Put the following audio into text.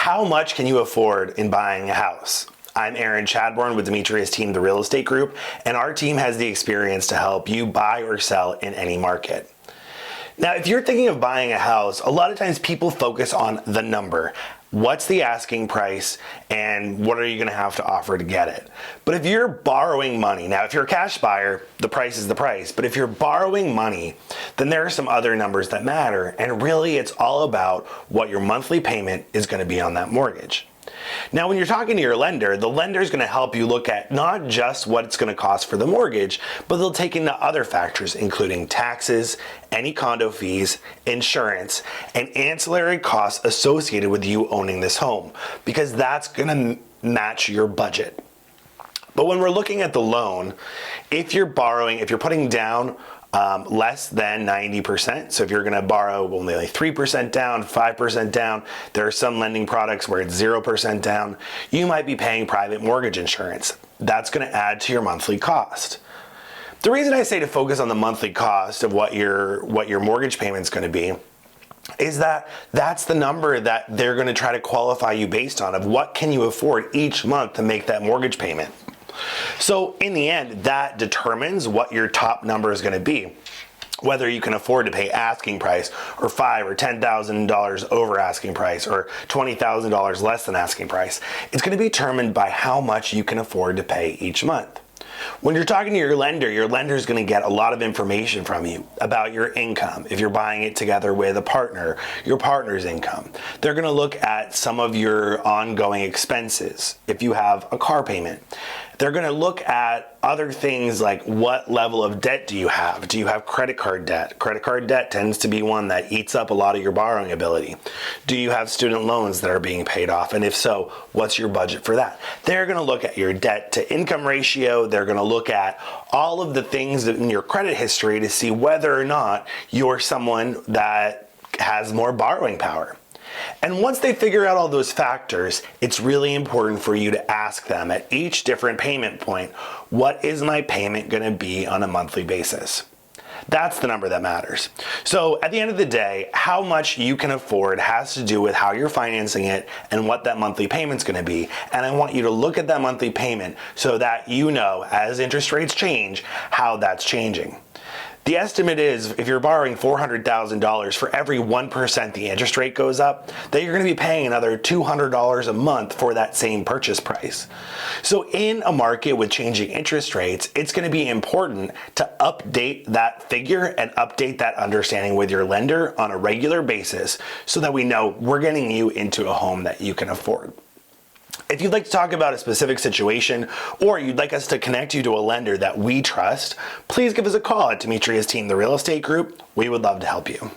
How much can you afford in buying a house? I'm Aaron Chadbourne with Demetrius Team, the Real Estate Group, and our team has the experience to help you buy or sell in any market. Now, if you're thinking of buying a house, a lot of times people focus on the number. What's the asking price and what are you going to have to offer to get it? But if you're borrowing money, now if you're a cash buyer, the price is the price. But if you're borrowing money, then there are some other numbers that matter. And really it's all about what your monthly payment is going to be on that mortgage. Now, when you're talking to your lender, the lender is going to help you look at not just what it's going to cost for the mortgage, but they'll take into other factors, including taxes, any condo fees, insurance, and ancillary costs associated with you owning this home, because that's going to match your budget. But when we're looking at the loan, if you're putting down less than 90%. So if you're gonna borrow only like 3% down, 5% down, there are some lending products where it's 0% down, you might be paying private mortgage insurance. That's gonna add to your monthly cost. The reason I say to focus on the monthly cost of what your mortgage payment's gonna be is that that's the number that they're gonna try to qualify you based on, of what can you afford each month to make that mortgage payment. So in the end, that determines what your top number is going to be. Whether you can afford to pay asking price, or $5,000 or $10,000 over asking price, or $20,000 less than asking price. It's going to be determined by how much you can afford to pay each month. When you're talking to your lender is going to get a lot of information from you about your income. If you're buying it together with a partner, your partner's income. They're going to look at some of your ongoing expenses. If you have a car payment, they're going to look at other things like what level of debt do you have? Do you have credit card debt? Credit card debt tends to be one that eats up a lot of your borrowing ability. Do you have student loans that are being paid off? And if so, what's your budget for that? They're going to look at your debt to income ratio. They're going to look at all of the things in your credit history to see whether or not you're someone that has more borrowing power. And once they figure out all those factors, it's really important for you to ask them at each different payment point, what is my payment going to be on a monthly basis? That's the number that matters. So at the end of the day, how much you can afford has to do with how you're financing it and what that monthly payment's going to be. And I want you to look at that monthly payment so that you know, as interest rates change, how that's changing. The estimate is if you're borrowing $400,000, for every 1% the interest rate goes up, that you're going to be paying another $200 a month for that same purchase price. So in a market with changing interest rates, it's going to be important to update that figure and update that understanding with your lender on a regular basis so that we know we're getting you into a home that you can afford. If you'd like to talk about a specific situation, or you'd like us to connect you to a lender that we trust, please give us a call at Demetrius Team, the Real Estate Group. We would love to help you.